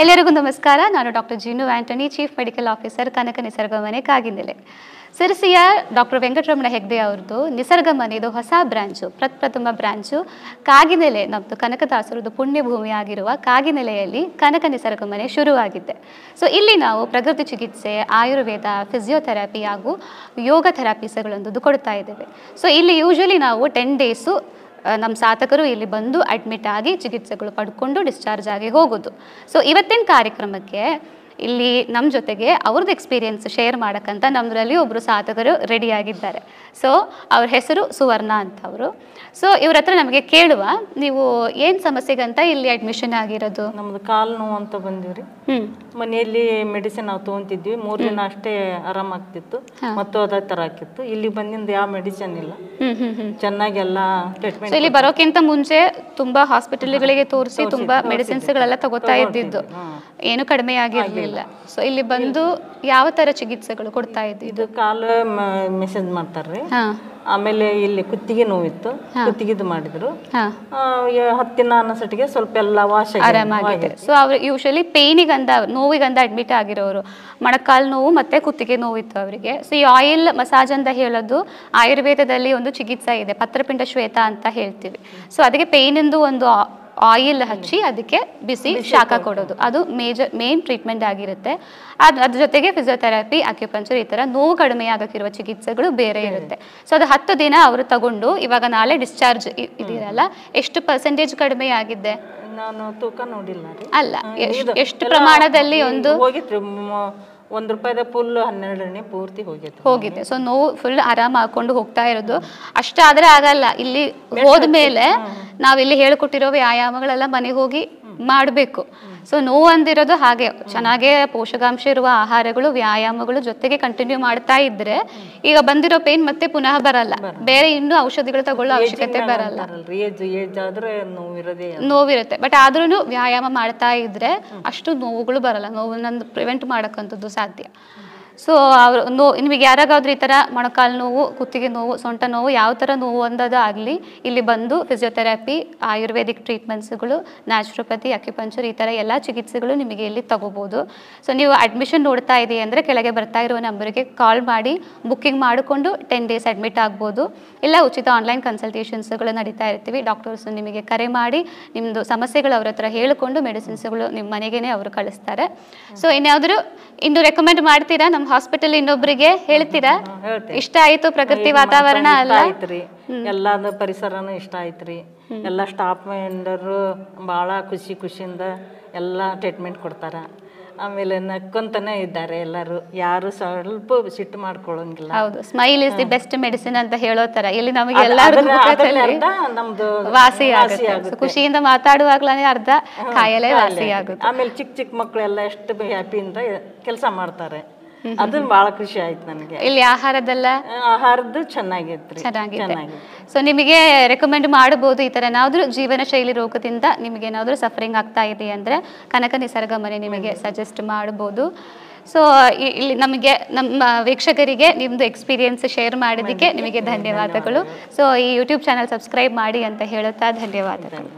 ಎಲ್ಲರಿಗೂ ನಮಸ್ಕಾರ. ನಾನು doctor Jinu Antony, chief medical officer, Kanaka Nisargamane Kaginele. ಸಿರಸಿಯ ಡಾಕ್ಟರ್ ವೆಂಕಟರಮಣ ಹೆಗ್ಡೆ ಅವ್ರದ್ದು ನಿಸರ್ಗಮನೆದು ಹೊಸ ಬ್ರಾಂಚು, ಪ್ರಥಮ ಬ್ರಾಂಚು ಕಾಗಿನೆಲೆ, ನಮ್ಮದು ಕನಕದಾಸರದ್ದು ಪುಣ್ಯಭೂಮಿ ಆಗಿರುವ ಕಾಗಿನೆಲೆಯಲ್ಲಿ ಕನಕ ನಿಸರ್ಗಮನೆ ಶುರುವಾಗಿದೆ. ಸೊ ಇಲ್ಲಿ ನಾವು ಪ್ರಕೃತಿ ಚಿಕಿತ್ಸೆ, ಆಯುರ್ವೇದ, ಫಿಸಿಯೋಥೆರಪಿ ಹಾಗೂ ಯೋಗ ಥೆರಪೀಸ್ಗಳೊಂದು ಕೊಡ್ತಾ ಇದ್ದೇವೆ. ಸೊ ಇಲ್ಲಿ ಯೂಶ್ವಲಿ ನಾವು 10 ಡೇಸು ನಮ್ಮ ಸಾಧಕರು ಇಲ್ಲಿ ಬಂದು ಅಡ್ಮಿಟ್ ಆಗಿ ಚಿಕಿತ್ಸೆಗಳು ಪಡ್ಕೊಂಡು ಡಿಸ್ಚಾರ್ಜ್ ಆಗಿ ಹೋಗೋದು. ಸೊ ಇವತ್ತಿನ ಕಾರ್ಯಕ್ರಮಕ್ಕೆ ಇಲ್ಲಿ ನಮ್ಮ ಜೊತೆಗೆ ಅವ್ರದ್ದು ಎಕ್ಸ್ಪೀರಿಯನ್ಸ್ ಶೇರ್ ಮಾಡೋಕ್ಕಂತ ನಮ್ಮದ್ರಲ್ಲಿ ಒಬ್ಬರು ಸಾಧಕರು ರೆಡಿಯಾಗಿದ್ದಾರೆ. ಸೊ ಅವ್ರ ಹೆಸರು ಸುವರ್ಣ ಅಂತ ಅವರು. ಸೊ ಇವ್ರ ಹತ್ರ ನಮಗೆ ಕೇಳುವ, ನೀವು ಏನು ಸಮಸ್ಯೆಗಂತ ಇಲ್ಲಿ ಅಡ್ಮಿಷನ್ ಆಗಿರೋದು? ನಮ್ದು ಕಾಲು ನೋವು ಅಂತ ಬಂದಿವ್ರಿ. ಮನೆಯಲ್ಲಿ ಮೆಡಿಸಿನ್ ನಾವು ತೊಗೊಂತಿದ್ವಿ, 3 ದಿನ ಅಷ್ಟೇ ಆರಾಮಾಗ್ತಿತ್ತು, ಮತ್ತು ಅದೇ ಥರ ಆಗ್ತಿತ್ತು. ಇಲ್ಲಿ ಬಂದಿಂದ ಯಾವ ಮೆಡಿಸಿನ್ ಇಲ್ಲ, ಚೆನ್ನಾಗೆಲ್ಲ ಟ್ರೀಟ್ಮೆಂಟ್. ಇಲ್ಲಿ ಬರೋಕ್ಕಿಂತ ಮುಂಚೆ ತುಂಬಾ ಹಾಸ್ಪಿಟಲ್ಗಳಿಗೆ ತೋರಿಸಿ ತುಂಬಾ ಮೆಡಿಸಿನ್ಸ್ಗಳೆಲ್ಲ ತಗೋತಾ ಇದ್ದಿದ್ದು, ಏನು ಕಡಿಮೆ ಆಗಿರಲಿಲ್ಲ. ಸೊ ಇಲ್ಲಿ ಬಂದು ಯಾವ ತರ ಚಿಕಿತ್ಸೆಗಳು ಕೊಡ್ತಾ ಇದ್ದಿದ್ದು? ಇದು ಕಾಲು ಮೆಸೇಜ್ ಮಾಡ್ತಾರ್ರಿ. ಆಮೇಲೆ ಇಲ್ಲಿ ಕುತ್ತಿಗೆ ನೋವಿತ್ತು, ಕುತ್ತಿಗೆದು ಮಾಡಿದ್ರು. 10 ದಿನ ಅನ್ನೋಸಟ್ಟಿಗೆ ಸ್ವಲ್ಪ ಎಲ್ಲ ವಾಶ್ ಆರಾಮಾಗಿದೆ. ಸೊ ಅವ್ರು ಯೂಶಲಿ ಪೇನಿಗಂದ, ನೋವಿಗಂದ ಅಡ್ಮಿಟ್ ಆಗಿರೋರು, ಮೊಣಕಾಲು ನೋವು ಮತ್ತೆ ಕುತ್ತಿಗೆ ನೋವಿತ್ತು ಅವರಿಗೆ. ಸೊ ಈ ಆಯಿಲ್ ಮಸಾಜ್ ಅಂತ ಹೇಳೋದು ಆಯುರ್ವೇದದಲ್ಲಿ ಒಂದು ಚಿಕಿತ್ಸೆ ಇದೆ, ಪತ್ರಪಿಂಡ ಶ್ವೇತ ಅಂತ ಹೇಳ್ತೀವಿ. ಸೊ ಅದಕ್ಕೆ ಪೇನಿಂದು ಒಂದು ಆಯಿಲ್ ಹಚ್ಚಿ ಅದಕ್ಕೆ ಬಿಸಿ ಶಾಖ ಕೊಡೋದು, ಅದು ಮೇನ್ ಟ್ರೀಟ್ಮೆಂಟ್ ಆಗಿರುತ್ತೆ. ಅದ್ರ ಜೊತೆಗೆ ಫಿಸಿಯೋಥೆರಪಿ, ಅಕ್ಯುಪಂಚರ್, ಈ ಥರ ನೋವು ಕಡಿಮೆ ಆಗಕ್ಕಿರುವ ಚಿಕಿತ್ಸೆಗಳು ಬೇರೆ ಇರುತ್ತೆ. ಸೊ ಅದು 10 ದಿನ ಅವರು ತಗೊಂಡು ಇವಾಗ ನಾಳೆ ಡಿಸ್ಚಾರ್ಜ್ ಇದಿರಲ್ಲ. ಎಷ್ಟು ಪರ್ಸೆಂಟೇಜ್ ಕಡಿಮೆ ಆಗಿದೆ? ನಾನು ತೂಕ ನೋಡಿಲ್ಲ ಅಲ್ಲ, ಎಷ್ಟು ಪ್ರಮಾಣದಲ್ಲಿ? ಒಂದು ಹೋಗಿತ್ತು ₹1 ಫುಲ್ 12 ಪೂರ್ತಿ ಹೋಗಿದೆ. ಸೊ ನೋವು ಫುಲ್ ಆರಾಮ ಹಾಕೊಂಡು ಹೋಗ್ತಾ ಇರೋದು. ಅಷ್ಟಾದ್ರೆ ಆಗಲ್ಲ. ಇಲ್ಲಿ ಹೋದ್ಮೇಲೆ ನಾವಿಲ್ಲಿ ಹೇಳ್ಕೊಟ್ಟಿರೋ ವ್ಯಾಯಾಮಗಳೆಲ್ಲ ಮನೆಗೆ ಹೋಗಿ ಮಾಡಬೇಕು. ಸೊ ನೋವು ಅಂದಿರೋದು ಹಾಗೆ ಚೆನ್ನಾಗೇ ಪೋಷಕಾಂಶ ಇರುವ ಆಹಾರಗಳು, ವ್ಯಾಯಾಮಗಳು ಜೊತೆಗೆ ಕಂಟಿನ್ಯೂ ಮಾಡ್ತಾ ಇದ್ರೆ ಈಗ ಬಂದಿರೋ ಪೇನ್ ಮತ್ತೆ ಪುನಃ ಬರಲ್ಲ, ಬೇರೆ ಇನ್ನೂ ಔಷಧಿಗಳು ತಗೊಳ್ಳೋ ಅವಶ್ಯಕತೆ ಬರಲ್ಲ. ನೋವಿರುತ್ತೆ, ಬಟ್ ಆದ್ರೂ ವ್ಯಾಯಾಮ ಮಾಡ್ತಾ ಇದ್ರೆ ಅಷ್ಟು ನೋವುಗಳು ಬರಲ್ಲ, ನೋವನ್ನ ಪ್ರಿವೆಂಟ್ ಮಾಡಕ್ಕಂಥದ್ದು ಸಾಧ್ಯ. ಸೊ ಅವರು ನಿಮಗೆ ಯಾರಾಗಾದ್ರೂ ಈ ಥರ ಮೊಣಕಾಲು ನೋವು, ಕುತ್ತಿಗೆ ನೋವು, ಸೊಂಟ ನೋವು, ಯಾವ ಥರ ನೋವು ಅಂದದಾಗಲಿ ಇಲ್ಲಿ ಬಂದು ಫಿಸಿಯೋಥೆರಪಿ, ಆಯುರ್ವೇದಿಕ್ ಟ್ರೀಟ್ಮೆಂಟ್ಸ್ಗಳು, ನ್ಯಾಚುರೋಪತಿ, ಅಕ್ಯುಪಂಚರ್, ಈ ಥರ ಎಲ್ಲ ಚಿಕಿತ್ಸೆಗಳು ನಿಮಗೆ ಇಲ್ಲಿ ತಗೋಬೋದು. ಸೊ ನೀವು ಅಡ್ಮಿಷನ್ ನೋಡ್ತಾ ಇದೀವಿ ಅಂದರೆ ಕೆಳಗೆ ಬರ್ತಾ ಇರೋ ನಂಬರಿಗೆ ಕಾಲ್ ಮಾಡಿ ಬುಕ್ಕಿಂಗ್ ಮಾಡಿಕೊಂಡು 10 ಡೇಸ್ ಅಡ್ಮಿಟ್ ಆಗ್ಬೋದು. ಇಲ್ಲ ಉಚಿತ ಆನ್ಲೈನ್ ಕನ್ಸಲ್ಟೇಷನ್ಸ್ಗಳು ನಡೀತಾ ಇರ್ತೀವಿ. ಡಾಕ್ಟರ್ಸ್ ನಿಮಗೆ ಕರೆ ಮಾಡಿ ನಿಮ್ಮದು ಸಮಸ್ಯೆಗಳು ಅವ್ರ ಹತ್ರ ಹೇಳಿಕೊಂಡು ಮೆಡಿಸಿನ್ಸ್ಗಳು ನಿಮ್ಮ ಮನೆಗೇ ಅವರು ಕಳಿಸ್ತಾರೆ. ಸೊ ಇನ್ನು ರೆಕಮೆಂಡ್ ಮಾಡ್ತೀರಾ ನಮ್ಮ ಹಾಸ್ಪಿಟಲ್ ಇನ್ನೊಬ್ಬರಿಗೆ? ಹೇಳ್ತೀರಾ? ಇಷ್ಟ ಆಯ್ತು ಪ್ರಕೃತಿ ವಾತಾವರಣ ಅಲ್ಲ, ಎಲ್ಲದ ಪರಿಸರನೂ ಇಷ್ಟ ಆಯ್ತ್ರಿ. ಎಲ್ಲ ಸ್ಟಾಫ್ ಮೆಂಬರು ಭಾಳ ಖುಷಿಯಿಂದ ಎಲ್ಲ ಟ್ರೀಟ್ಮೆಂಟ್ ಕೊಡ್ತಾರ. ಆಮೇಲೆ ನಕ್ಕೊಂತಾನೆ ಇದ್ದಾರೆ ಎಲ್ಲರೂ, ಯಾರು ಸ್ವಲ್ಪ ಸಿಟ್ಟು ಮಾಡ್ಕೊಳ್ಳಂಗಿಲ್ಲ. ಹೌದು, smile is the best medicine ಅಂತ ಹೇಳೋ ತರ ಇಲ್ಲಿ ನಮಗೆ ಎಲ್ಲರೂ ನಮ್ದು ವಾಸಿ ಆಗುತ್ತೆ. ಖುಷಿಯಿಂದ ಮಾತಾಡುವಾಗ್ಲೇ ಅರ್ಧ ಕಾಯಿಲೆ ವಾಸಿ ಆಗುತ್ತೆ. ಆಮೇಲೆ ಚಿಕ್ಕ ಮಕ್ಕಳೆಲ್ಲ ಎಷ್ಟು ಹ್ಯಾಪಿಯಿಂದ ಕೆಲಸ ಮಾಡ್ತಾರೆ, ಅದು ಬಹಳ ಖುಷಿ ಆಯ್ತು ನನಗೆ. ಇಲ್ಲಿ ಆಹಾರದ್ದು ಚೆನ್ನಾಗಿದೆ. ಸೊ ನಿಮಗೆ ರೆಕಮೆಂಡ್ ಮಾಡಬಹುದು. ಈ ತರ ಏನಾದ್ರೂ ಜೀವನ ಶೈಲಿ ರೋಗದಿಂದ ನಿಮಗೆ ಏನಾದ್ರೂ ಸಫರಿಂಗ್ ಆಗ್ತಾ ಇದೆ ಅಂದ್ರೆ ಕನಕ ನಿಸರ್ಗಮನೆ ನಿಮಗೆ ಸಜೆಸ್ಟ್ ಮಾಡಬಹುದು. ಸೊ ಇಲ್ಲಿ ನಮಗೆ, ನಮ್ಮ ವೀಕ್ಷಕರಿಗೆ ನಿಮ್ಮದು ಎಕ್ಸ್ಪೀರಿಯನ್ಸ್ ಶೇರ್ ಮಾಡಿದ್ದಕ್ಕೆ ನಿಮಗೆ ಧನ್ಯವಾದಗಳು. ಸೊ ಈ ಯೂಟ್ಯೂಬ್ ಚಾನಲ್ ಸಬ್ಸ್ಕ್ರೈಬ್ ಮಾಡಿ ಅಂತ ಹೇಳುತ್ತಾ ಧನ್ಯವಾದಗಳು.